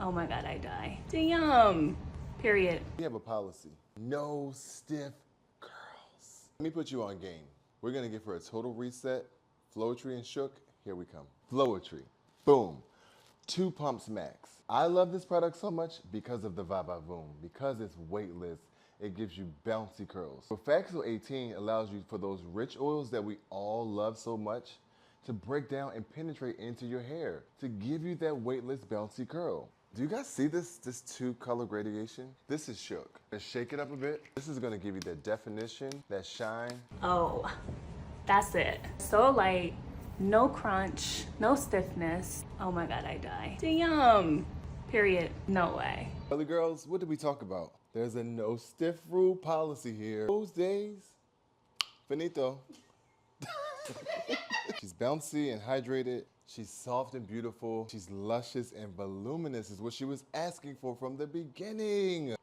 Oh my God, I die. Damn. Period. We have a policy. No stiff curls. Let me put you on game. We're gonna give her a total reset. Flo-etry and Shook, here we come. Flo-etry, boom. 2 pumps max. I love this product so much because of the va-va-voom, because it's weightless. It gives you bouncy curls. Faxo 18 allows you for those rich oils that we all love so much to break down and penetrate into your hair to give you that weightless bouncy curl. Do you guys see this 2-color gradation? This is Shook. Let's shake it up a bit. This is gonna give you that definition, that shine. Oh, that's it. So light, no crunch, no stiffness. Oh my God, I die. Damn. Period. No way. Other girls, what did we talk about? There's a no stiff rule policy here. Those days, finito. She's bouncy and hydrated. She's soft and beautiful. She's luscious and voluminous is what she was asking for from the beginning.